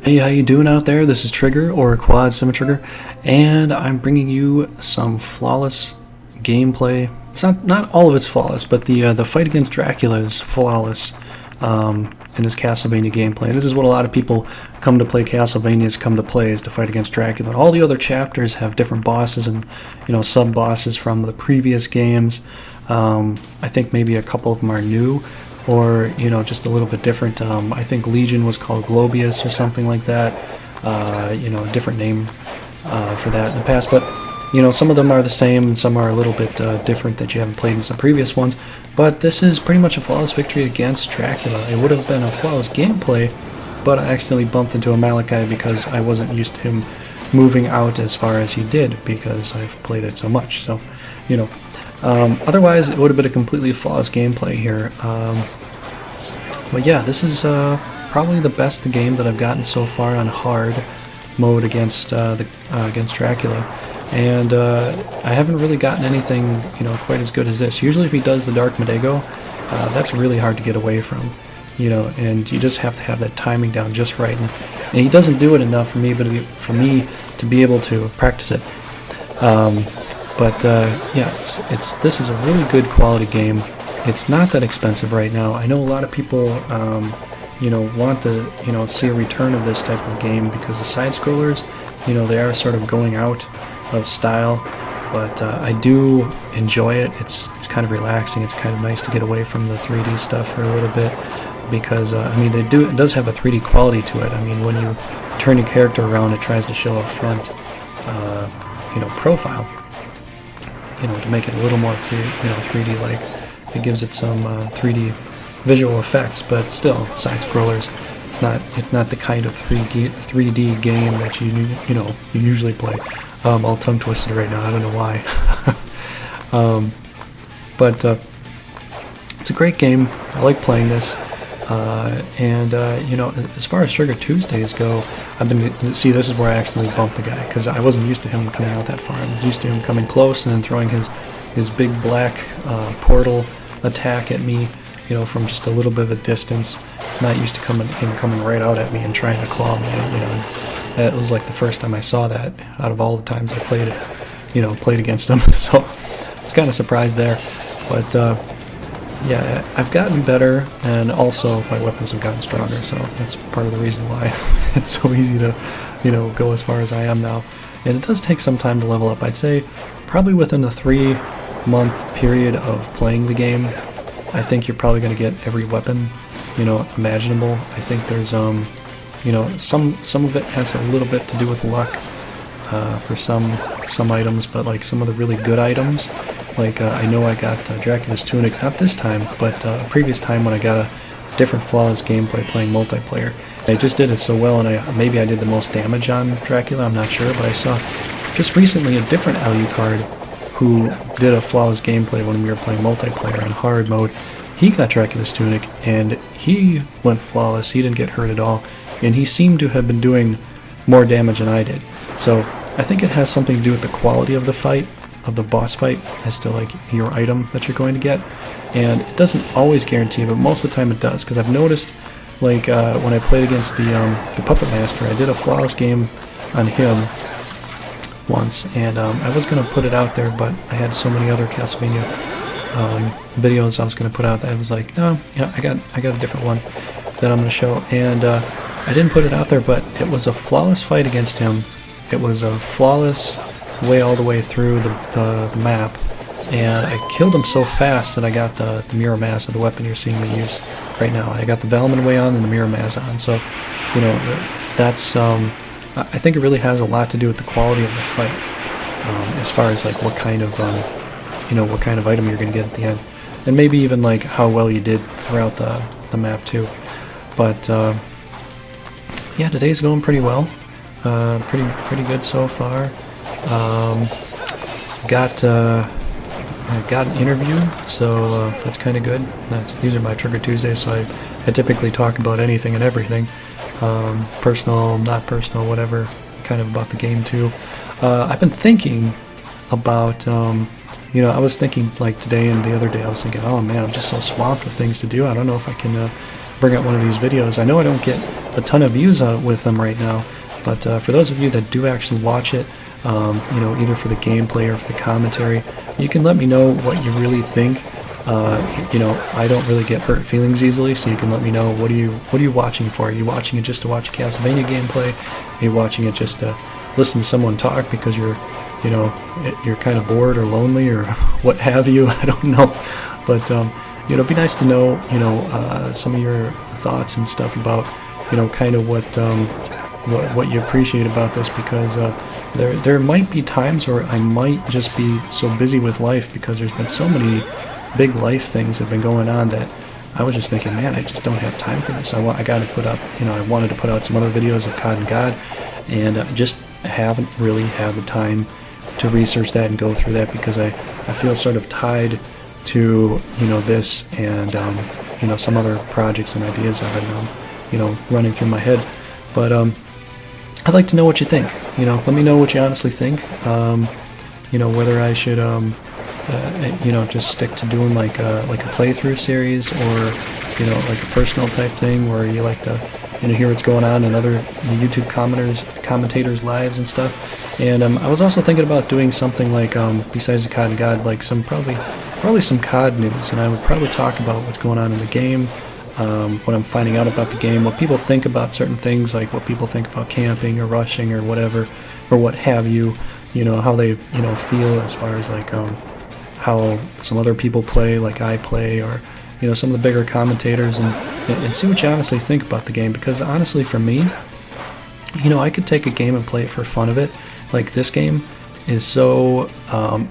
Hey, how you doing out there? This is Trigger, or Quad Trigger, and I'm bringing you some flawless gameplay. It's not all of it's flawless, but the fight against Dracula is flawless in this Castlevania gameplay. And this is what a lot of people come to play Castlevanias come to play, is to fight against Dracula. All the other chapters have different bosses and sub bosses from the previous games. I think maybe a couple of them are new, or just a little bit different. I think Legion was called Globius or something like that. A different name for that in the past, but some of them are the same and some are a little bit different that you haven't played in some previous ones. But this is pretty much a flawless victory against Dracula. It would have been a flawless gameplay, but I accidentally bumped into a Malachi because I wasn't used to him moving out as far as he did, because I've played it so much. So otherwise it would have been a completely flawless gameplay here. But yeah, this is probably the best game that I've gotten so far on hard mode against Dracula, and I haven't really gotten anything quite as good as this. Usually, if he does the Dark Modego, that's really hard to get away from, and you just have to have that timing down just right. And he doesn't do it enough for me, to be able to practice it. Yeah, this is a really good quality game. It's not that expensive right now. I know a lot of people, want to, see a return of this type of game because the side scrollers, they are sort of going out of style. But I do enjoy it. It's kind of relaxing. It's kind of nice to get away from the 3D stuff for a little bit, because it does have a 3D quality to it. I mean, when you turn your character around, it tries to show a front, profile, to make it a little more 3D like. It gives it some 3D visual effects, but still, side scrollers. It's not the kind of 3D game that you usually play. I'm all tongue twisted right now. I don't know why. But it's a great game. I like playing this. As far as Trigger Tuesdays go, this is where I accidentally bumped the guy, because I wasn't used to him coming out that far. I was used to him coming close and then throwing his big black portal attack at me, from just a little bit of a distance. Not used to him coming right out at me and trying to claw me. That was like the first time I saw that out of all the times I played it, played against him. So I was kind of surprised there. But yeah, I've gotten better, and also my weapons have gotten stronger. So that's part of the reason why it's so easy to, go as far as I am now. And it does take some time to level up. I'd say probably within a 3-month period of playing the game, I think you're probably going to get every weapon, imaginable. I think there's, some of it has a little bit to do with luck for some items, but like some of the really good items, like I know I got Dracula's tunic, not this time, but a previous time when I got a different flawless gameplay playing multiplayer. I just did it so well, and maybe I did the most damage on Dracula, I'm not sure, but I saw just recently a different Alucard who did a flawless gameplay when we were playing multiplayer on hard mode. He got Dracula's tunic, and he went flawless. He didn't get hurt at all, and he seemed to have been doing more damage than I did. So I think it has something to do with the quality of the fight, of the boss fight, as to like your item that you're going to get. And it doesn't always guarantee, but most of the time it does, because I've noticed, like when I played against the Puppet Master, I did a flawless game on him once, and I was going to put it out there, but I had so many other Castlevania videos I was going to put out that I was like, no, I got a different one that I'm going to show, and I didn't put it out there, but it was a flawless fight against him. It was a flawless way all the way through the map, and I killed him so fast that I got the Mirror Mass of the weapon you're seeing me use right now. I got the Valman way on and the Mirror Mass on, so that's I think it really has a lot to do with the quality of the fight, as far as like what kind of item you're going to get at the end, and maybe even like how well you did throughout the map too. But yeah, today's going pretty well, pretty good so far. Got an interview, so that's kind of good. These are my Trigger Tuesdays, so I typically talk about anything and everything. Personal, not personal, whatever, kind of about the game too. I've been thinking about, I was thinking like today and the other day, I was thinking, oh man, I'm just so swamped with things to do. I don't know if I can bring out one of these videos. I know I don't get a ton of views with them right now. But for those of you that do actually watch it, you know, either for the gameplay or for the commentary, you can let me know what you really think. You know, I don't really get hurt feelings easily, so you can let me know what are you watching for? Are you watching it just to watch Castlevania gameplay? Are you watching it just to listen to someone talk because you're kind of bored or lonely or what have you? I don't know, but you know, it'd be nice to know, you know, some of your thoughts and stuff about, you know, kind of what you appreciate about this, because there might be times where I might just be so busy with life because there's been so many big life things that have been going on that I was just thinking, man, I just don't have time for this. I got to put up, you know, I wanted to put out some other videos of COD and God, and just haven't really had the time to research that and go through that, because I feel sort of tied to, you know, this and you know, some other projects and ideas I've been you know, running through my head. But I'd like to know what you think. You know, let me know what you honestly think. You know, whether I should you know, just stick to doing like a playthrough series, or, you know, like a personal type thing where you like to, you know, hear what's going on in other YouTube commentators' lives and stuff. And I was also thinking about doing something like, besides the COD and God, like some probably some COD news, and I would probably talk about what's going on in the game, what I'm finding out about the game, what people think about certain things, like what people think about camping or rushing or whatever, or what have you. You know, how they, you know, feel as far as like how some other people play like I play, or, you know, some of the bigger commentators, and see what you honestly think about the game. Because honestly, for me, you know, I could take a game and play it for fun of it. Like, this game is so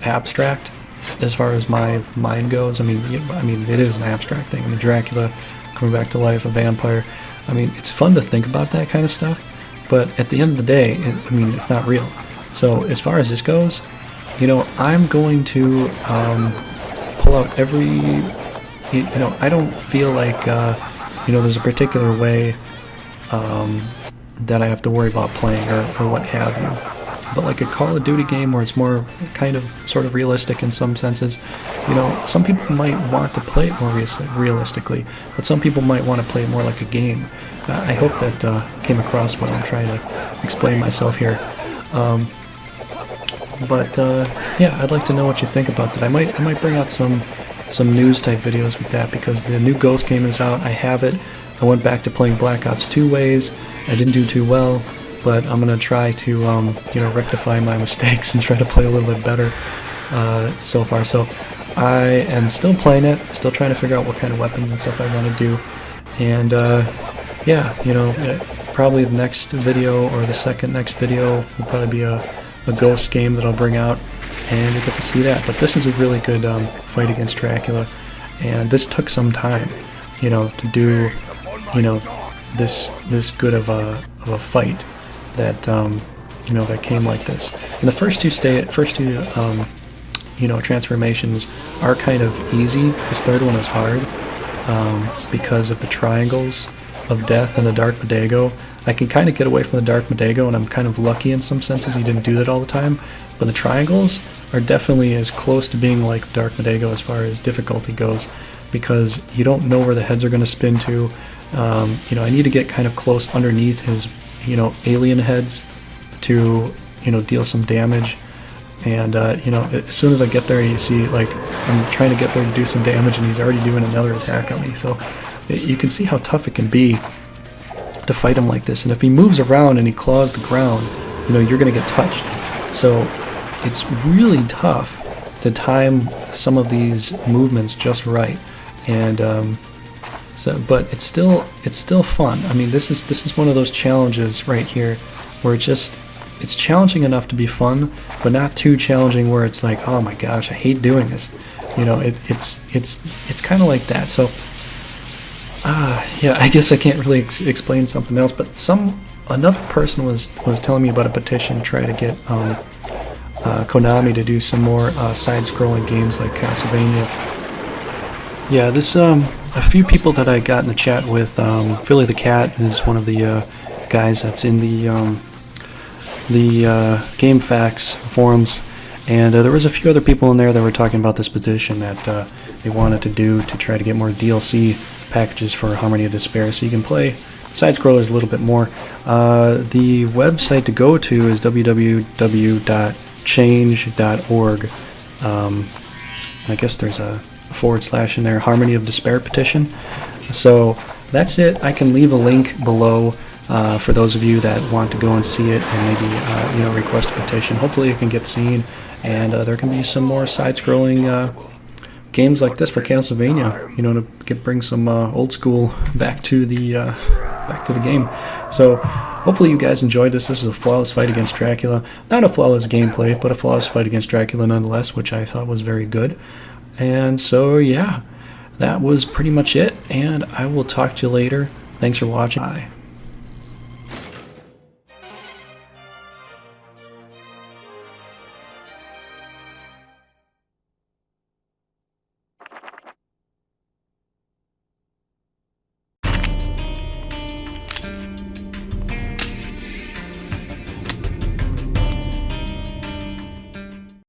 abstract as far as my mind goes. I mean, it is an abstract thing. I mean, Dracula coming back to life, a vampire. I mean, it's fun to think about that kind of stuff, but at the end of the day, I mean, it's not real. So as far as this goes, you know, I'm going to pull out every, you know, I don't feel like, you know, there's a particular way that I have to worry about playing, or what have you. But like a Call of Duty game where it's more kind of sort of realistic in some senses, you know, some people might want to play it more realistically, but some people might want to play it more like a game. I hope that came across when I'm trying to explain myself here. But yeah, I'd like to know what you think about that. I might bring out some news type videos with that, because the new Ghost game is out. I have it. I went back to playing Black Ops 2 ways. I didn't do too well, but I'm gonna try to you know, rectify my mistakes and try to play a little bit better so far. So I am still playing it, still trying to figure out what kind of weapons and stuff I want to do. And yeah, you know, probably the next video, or the second next video, will probably be a Ghost game that I'll bring out, and you'll get to see that. But this is a really good fight against Dracula, and this took some time, you know, to do, you know, this good of a fight that you know, that came like this. And the first two you know, transformations are kind of easy. This third one is hard because of the triangles of death and the Dark Bodego. I can kind of get away from the Dark Bodego, and I'm kind of lucky in some senses. You didn't do that all the time, but the triangles are definitely as close to being like the Dark Bodego as far as difficulty goes, because you don't know where the heads are going to spin to. You know, I need to get kind of close underneath his, you know, alien heads to, you know, deal some damage. And you know, as soon as I get there, you see, like, I'm trying to get there to do some damage, and he's already doing another attack on me. So you can see how tough it can be to fight him like this. And if he moves around and he claws the ground, you know, you're going to get touched. So it's really tough to time some of these movements just right. And so, but it's still fun. I mean, this is one of those challenges right here where it's challenging enough to be fun, but not too challenging where it's like, oh my gosh, I hate doing this. You know, it's kind of like that. So yeah, I guess I can't really explain something else, but another person was telling me about a petition to try to get Konami to do some more side-scrolling games like Castlevania. Yeah, this a few people that I got in the chat with. Philly the Cat is one of the guys that's in the Game Facts forums, and there was a few other people in there that were talking about this petition that they wanted to do to try to get more DLC packages for Harmony of Despair, so you can play side scrollers a little bit more. The website to go to is www.change.org. I guess there's a / in there, Harmony of Despair petition. So that's it. I can leave a link below for those of you that want to go and see it and maybe request a petition. Hopefully it can get seen, and there can be some more side-scrolling games like this for Castlevania, to bring some old school back to the game. So hopefully you guys enjoyed this. This is a flawless fight against Dracula. Not a flawless gameplay, but a flawless fight against Dracula nonetheless, which I thought was very good. And so yeah, that was pretty much it, and I will talk to you later. Thanks for watching. Bye.